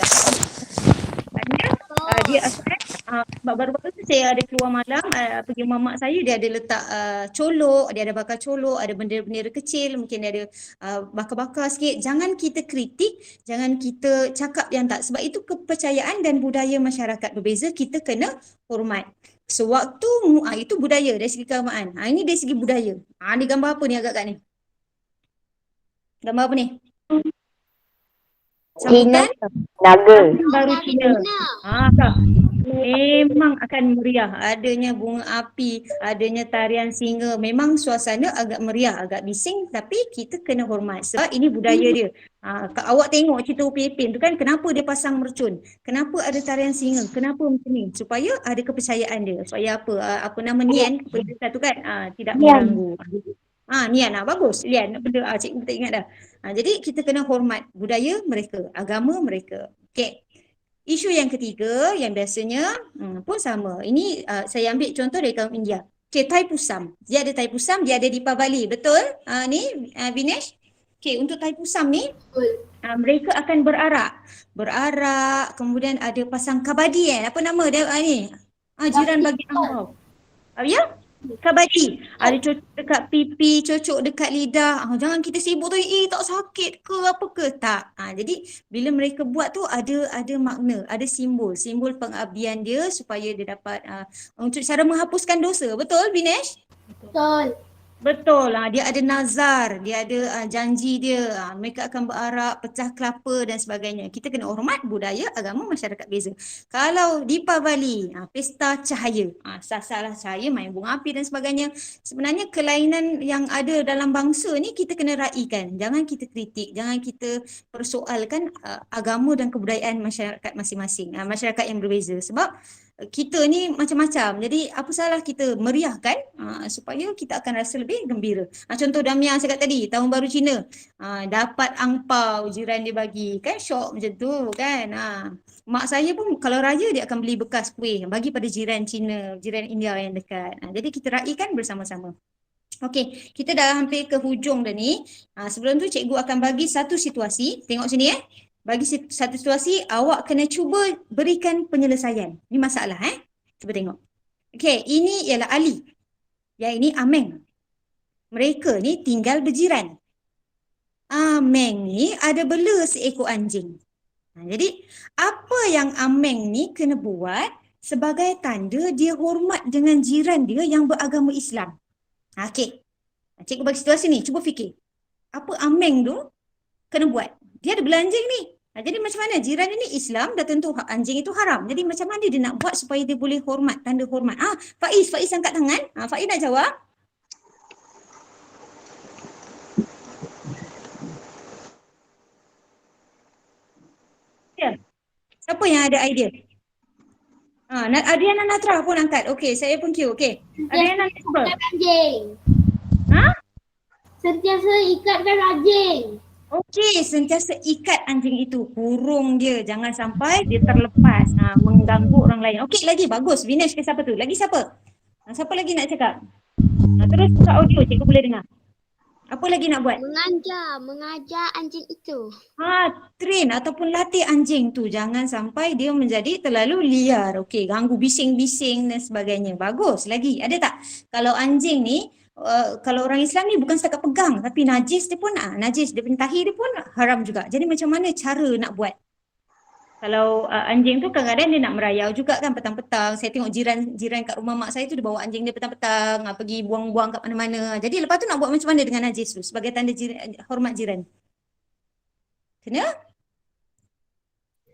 Dia sebab baru-baru tu saya ada keluar malam pergi rumah mak saya, dia ada letak colok, dia ada bakar colok, ada bendera-bendera kecil, mungkin dia ada bakar-bakar sikit. Jangan kita kritik, jangan kita cakap yang tak, sebab itu kepercayaan dan budaya masyarakat berbeza, kita kena hormat. Sewaktu itu budaya dari segi keagamaan. Ini dari segi budaya. Ni gambar apa ni agak-agak ni? Gambar apa ni? Sambutan Naga. baru Cina. Kak. Memang akan meriah. Adanya bunga api, adanya tarian singa. Memang suasana agak meriah, agak bising, tapi kita kena hormat sebab ini budaya dia. Awak tengok cerita Upin Ipin tu kan, kenapa dia pasang mercun? Kenapa ada tarian singa? Kenapa macam ni? Supaya ada kepercayaan dia. Supaya apa nama Nian, kepercayaan tu kan, tidak mengganggu. Nian, bagus. Lian, benda cikgu tak ingat dah. Jadi kita kena hormat budaya mereka, agama mereka. Okey. Isu yang ketiga yang biasanya pun sama. Ini saya ambil contoh dari kaum India. Okey, Thaipusam. Dia ada Thaipusam, dia ada Deepavali. Betul? Ni Vinesh. Okey, untuk Thaipusam ni mereka akan berarak, kemudian ada pasang kabadi Apa nama dia ni? Jiran bagi angpau. Ya? Kabadi. Ada cocok dekat pipi, cocok dekat lidah. Jangan kita sibuk tu, tak sakit ke apa ke? Tak. Jadi bila mereka buat tu ada makna, ada simbol pengabdian dia supaya dia dapat untuk cara menghapuskan dosa. Betul Vinesh? Betul. Betul. Dia ada nazar, dia ada janji dia. Mereka akan berarak, pecah kelapa dan sebagainya. Kita kena hormat budaya, agama masyarakat beza. Kalau Deepavali, pesta cahaya. Sah-sahlah cahaya, main bunga api dan sebagainya. Sebenarnya kelainan yang ada dalam bangsa ni kita kena raikan. Jangan kita kritik, jangan kita persoalkan agama dan kebudayaan masyarakat masing-masing. Masyarakat yang berbeza. Sebab kita ni macam-macam. Jadi apa salah kita meriahkan supaya kita akan rasa lebih gembira. Contoh Damia cakap tadi, tahun baru Cina. Dapat angpau jiran dia bagi. Kan syok macam tu kan. Mak saya pun kalau raya dia akan beli bekas kuih bagi pada jiran Cina, jiran India yang dekat. Jadi kita raikan bersama-sama. Okey, kita dah hampir ke hujung dah ni. Sebelum tu cikgu akan bagi satu situasi. Tengok sini Bagi satu situasi, awak kena cuba berikan penyelesaian. Ini masalah Cuba tengok. Okey, ini ialah Ali. Yang ini Ameng. Mereka ni tinggal berjiran. Ameng ni ada bela seekor anjing. Jadi, apa yang Ameng ni kena buat sebagai tanda dia hormat dengan jiran dia yang beragama Islam? Okey. Cikgu bagi situasi ni, cuba fikir. Apa Ameng tu kena buat? Dia ada bela anjing ni. Jadi macam mana jiran ini Islam, dah tentu anjing itu haram. Jadi macam mana dia nak buat supaya dia boleh hormat, tanda hormat. Faiz angkat tangan. Faiz nak jawab. Ya. Siapa yang ada idea? Adriana Natra pun angkat. Okey, saya pun cue. Okey. Adriana nak cuba. Anjing. Sentiasa ikatkan anjing. Okey, sentiasa ikat anjing itu. Kurung dia. Jangan sampai dia terlepas. Mengganggu orang lain. Okey, lagi bagus. Vinesh ke siapa tu? Lagi siapa? Siapa lagi nak cakap? Terus buka audio, cikgu boleh dengar. Apa lagi nak buat? Mengajar anjing itu. Train ataupun latih anjing tu. Jangan sampai dia menjadi terlalu liar. Okey, ganggu bising-bising dan sebagainya. Bagus. Lagi, ada tak? Kalau anjing ni, kalau orang Islam ni bukan setakat pegang, tapi najis dia pun, najis dia punya tahi dia pun haram juga. Jadi macam mana cara nak buat? Kalau anjing tu kadang-kadang dia nak merayau juga kan petang-petang. Saya tengok jiran kat rumah mak saya tu dia bawa anjing dia petang-petang, pergi buang-buang kat mana-mana. Jadi lepas tu nak buat macam mana dengan najis tu sebagai tanda hormat jiran? Kena?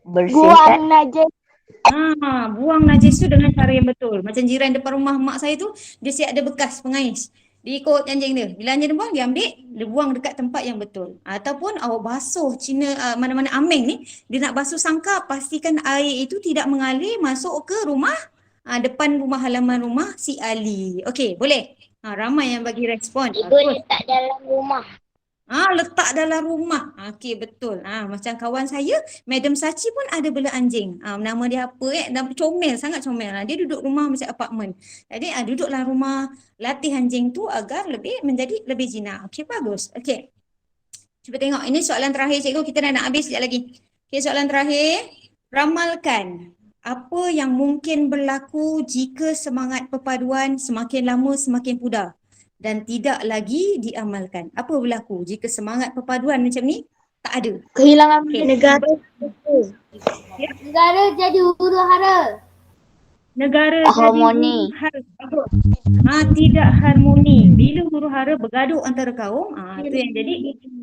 Bersihkan. Buang najis. Buang najis tu dengan cara yang betul. Macam jiran depan rumah mak saya tu, dia siap ada bekas pengais. Dia ikut anjing dia. Bila anjing dia buang, dia ambil, dia buang dekat tempat yang betul. Ataupun awak basuh mana-mana Ameng ni, dia nak basuh sangka, pastikan air itu tidak mengalir masuk ke rumah, depan rumah, halaman rumah si Ali. Okey, boleh? Ramai yang bagi respon. Ibu letak dalam rumah. Letak dalam rumah. Okey, betul. Macam kawan saya, Madam Sachi pun ada bela anjing. Nama dia apa comel, sangat comel. Dia duduk rumah macam apartmen. Jadi duduklah rumah, latih anjing tu agar menjadi lebih jinak. Okey, bagus. Okey. Cuba tengok. Ini soalan terakhir cikgu, kita dah nak habis sekejap lagi. Okey, soalan terakhir. Ramalkan apa yang mungkin berlaku jika semangat perpaduan semakin lama semakin pudar dan tidak lagi diamalkan? Apa berlaku jika semangat perpaduan macam ni tak ada? Kehilangan Okey. negara. Negara jadi huru hara. Negara Harmoni. jadi huru hara. Tidak harmoni. Bila huru hara bergaduh antara kaum, itu yang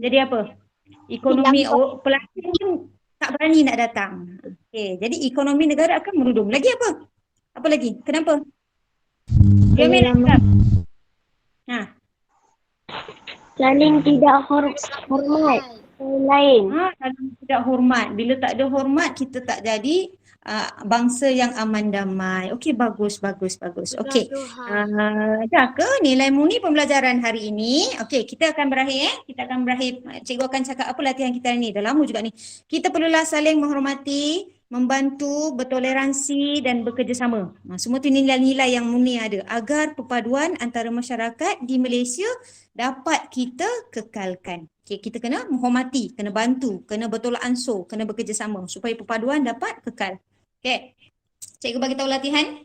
jadi apa? Ekonomi pelakon pun tak berani nak datang. Okey, jadi ekonomi negara akan merudum. Lagi apa? Apa lagi? Kenapa? Jamil cakap. Saling tidak hormat lain. Saling tidak hormat. Bila tak ada hormat, kita tak jadi bangsa yang aman damai. Okey, bagus. Okey. Dah ke nilaimu ni pembelajaran hari ini? Okey, kita akan berakhir Cikgu akan cakap apa latihan kita ni. Dah lama juga ni. Kita perlulah saling menghormati, membantu, bertoleransi dan bekerjasama. Semua tu nilai-nilai yang Muni ada agar perpaduan antara masyarakat di Malaysia dapat kita kekalkan. Okay, kita kena menghormati, kena bantu, kena bertolak ansur, kena bekerjasama supaya perpaduan dapat kekal. Okay, cikgu bagi tahu latihan.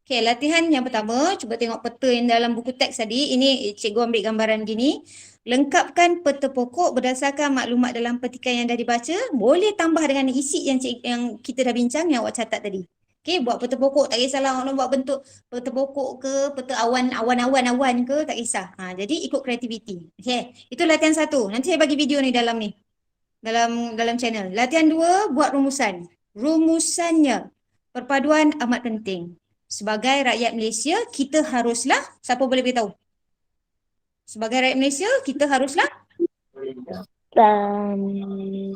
Okay, latihan yang pertama, cuba tengok peta yang dalam buku teks tadi. Ini cikgu ambil gambaran gini. Lengkapkan peta pokok berdasarkan maklumat dalam petikan yang dah dibaca. Boleh tambah dengan isi yang kita dah bincang yang awak catat tadi. Okay, buat peta pokok, tak kisahlah orang buat bentuk peta pokok ke, peta awan ke, tak kisah. Jadi ikut kreativiti. Okay, itu latihan 1. Nanti saya bagi video ni dalam channel. Latihan 2, buat rumusan. Rumusannya, perpaduan amat penting. Sebagai rakyat Malaysia, kita haruslah, siapa boleh beritahu? Sebagai rakyat Malaysia, kita haruslah Saling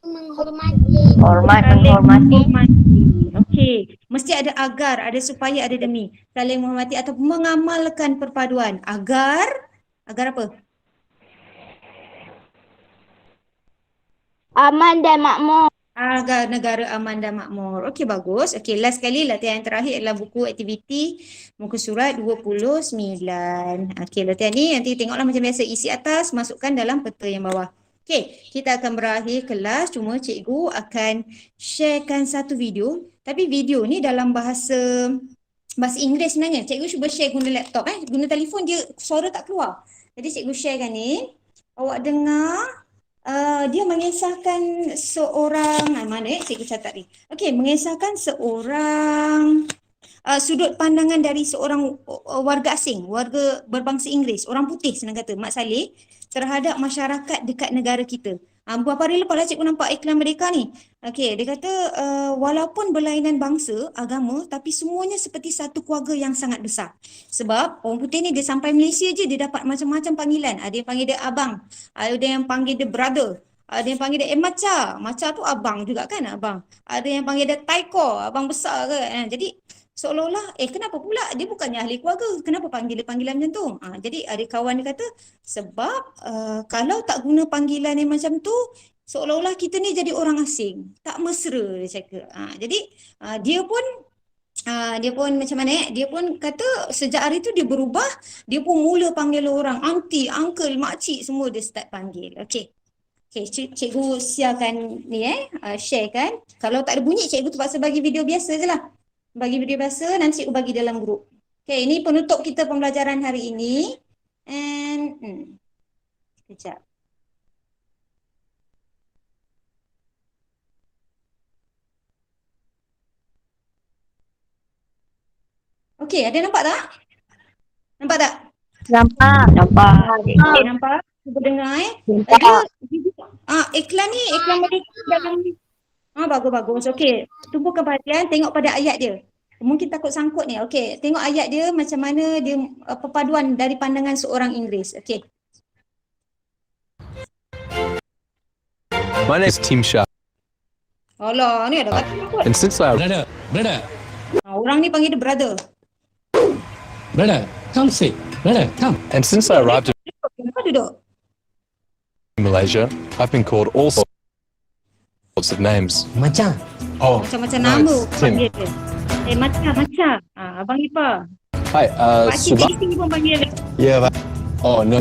menghormati. menghormati. Okey, mesti ada agar, ada supaya, ada demi. Saling menghormati atau mengamalkan perpaduan agar apa? Aman dan makmur. Agar negara aman dan makmur. Okey, bagus. Okey, last sekali latihan yang terakhir adalah buku aktiviti muka surat 29. Okey, latihan ni nanti tengoklah macam biasa, isi atas, masukkan dalam peta yang bawah. Okey, kita akan berakhir kelas, cuma cikgu akan sharekan satu video. Tapi video ni dalam bahasa Inggeris sebenarnya. Cikgu cuba share guna laptop. Guna telefon dia suara tak keluar. Jadi cikgu sharekan ni. Awak dengar. Dia mengisahkan seorang, mana cikgu catat ni. Okey, mengisahkan seorang sudut pandangan dari seorang warga asing, warga berbangsa Inggeris, orang putih senang kata, Mat Saleh, terhadap masyarakat dekat negara kita. Beberapa hari lepas lah cikgu nampak iklan mereka ni. Okey, dia kata walaupun berlainan bangsa, agama, tapi semuanya seperti satu keluarga yang sangat besar. Sebab orang putih ni dia sampai Malaysia je dia dapat macam-macam panggilan. Ada yang panggil dia abang, ada yang panggil dia brother, ada yang panggil dia maca. Maca tu abang juga kan, abang. Ada yang panggil dia taiko, abang besar ke. Jadi seolah-olah kenapa pula dia bukannya ahli keluarga, kenapa panggil dia panggilan macam tu? Jadi ada kawan dia kata sebab kalau tak guna panggilan yang macam tu, seolah-olah kita ni jadi orang asing, tak mesra, dia cakap. Jadi dia pun macam mana dia pun kata sejak hari tu dia berubah, dia pun mula panggil orang aunty, uncle, makcik semua dia start panggil. Okey, cikgu siarkan ni share kan. Kalau tak ada bunyi cikgu terpaksa bagi video biasa je lah. Bagi video biasa, nanti cikgu bagi dalam grup. Okay, ini penutup kita pembelajaran hari ini. And, kejap. Okay, ada nampak tak? Nampak tak? Nampak. Okay, nampak? Cuba dengar iklan ni, iklan mereka dalam ni. Bagus. Okey, tumpukan perhatian, tengok pada ayat dia. Mungkin takut sangkut ni. Okey, tengok ayat dia macam mana dia perpaduan dari pandangan seorang Inggeris. Okey. My name is Tim Shah, Alah, ni ada kata takut. and since I Brother, Orang ni panggil dia brother. come sit. Brother, come. arrived Kenapa duduk? in Malaysia, I've been called all sorts of names. Macam. Oh, Macam-macam no, nama it's Tim. panggil dia. Macam. Abang Ipah. Hi, Pakcik Subang. Bising pun panggil dia. Yeah, but oh no,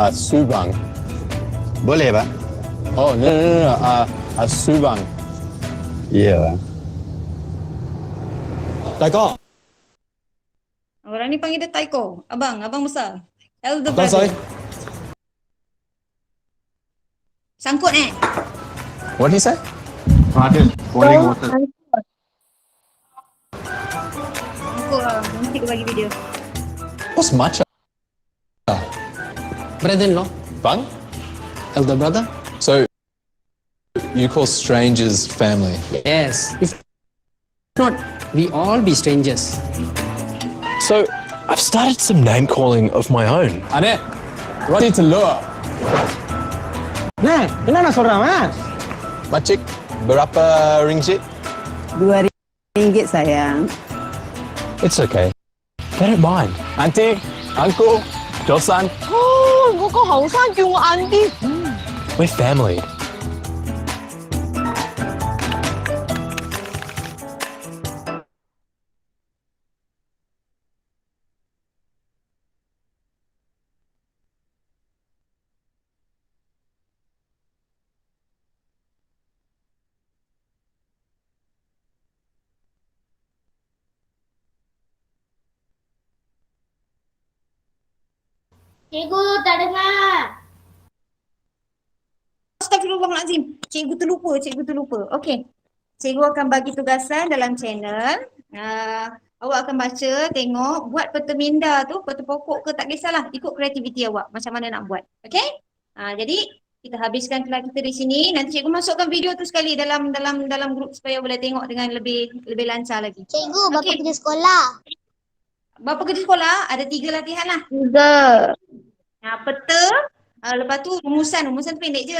Subang. Boleh, Pak? Oh no, Subang. Ya, Pak. Taiko. Orang ni panggil dia Taiko. Abang besar. Elder Tuan brother. Soy. Sangkut What did he say? Ada. Boiling water. Sangkut lah. Nanti dia bagi video. What's matcha? Brother-in-law, Bang? elder brother. So, you call strangers family? Yes. If not, we all be strangers. So, I've started some name calling of my own. Adik. Roti telur. Nah, kenapa seorang, Mas? Makcik, berapa ringgit? RM2 sayang. It's okay. They don't mind. Auntie, uncle, Josan. We're family. Cikgu tak dengar. Astagfirullahalazim. Cikgu terlupa. Okey. Cikgu akan bagi tugasan dalam channel. Awak akan baca, tengok, buat peta minda tu, peta pokok ke tak kisahlah. Ikut kreativiti awak macam mana nak buat. Okey? Jadi kita habiskan kelas kita di sini. Nanti cikgu masukkan video tu sekali dalam grup supaya boleh tengok dengan lebih lancar lagi. Cikgu, berapa Okey. kerja sekolah? Berapa kerja sekolah? Ada 3 latihan lah. 3. Peta, lepas tu rumusan tu pendek je.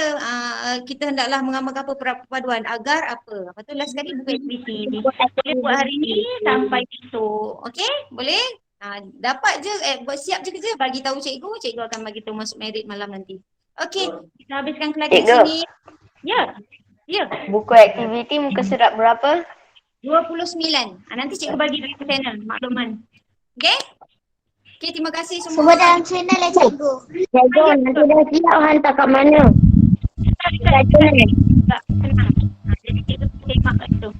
Kita hendaklah mengamalkan apa perpaduan agar apa. Lepas tu last sekali buku aktiviti. Boleh buat hari ni sampai esok. Okey? Boleh? Dapat je, buat siap je kerja. Bagi tahu cikgu akan bagi tahu masuk merit malam nanti. Okey, kita habiskan kelas di Cikgu. sini. Ya. Buku aktiviti muka surat berapa? 29. Nanti cikgu bagi di channel makluman. Okey? Okey, terima kasih semua. Semua dalam channel ya cikgu. Cikgu, nanti dah siap hantar kat mana? Tak senang. Jadi kita semak kat situ.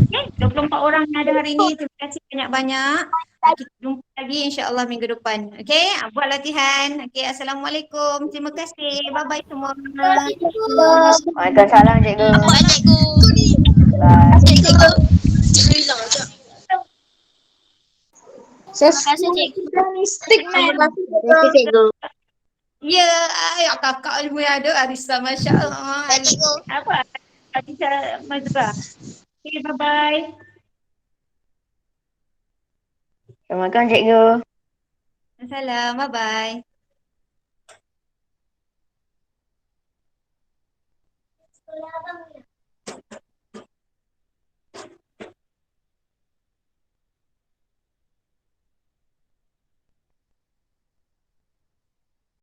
Okey, 24 orang yang ada hari ni. Terima kasih banyak-banyak. Kita jumpa lagi insya-Allah minggu depan. Okey, buat latihan. Okey, assalamualaikum. Terima kasih. Bye-bye semua. Waalaikumsalam, cikgu. Terima kasih cikgu. Terima cikgu. Ya, kakak ilmu yang ada Arisa, masya-Allah. Cikgu. Apa? Arisa Mazra. Okey, bye-bye. Assalamualaikum, cikgu. Assalam, bye-bye. Sekolah abang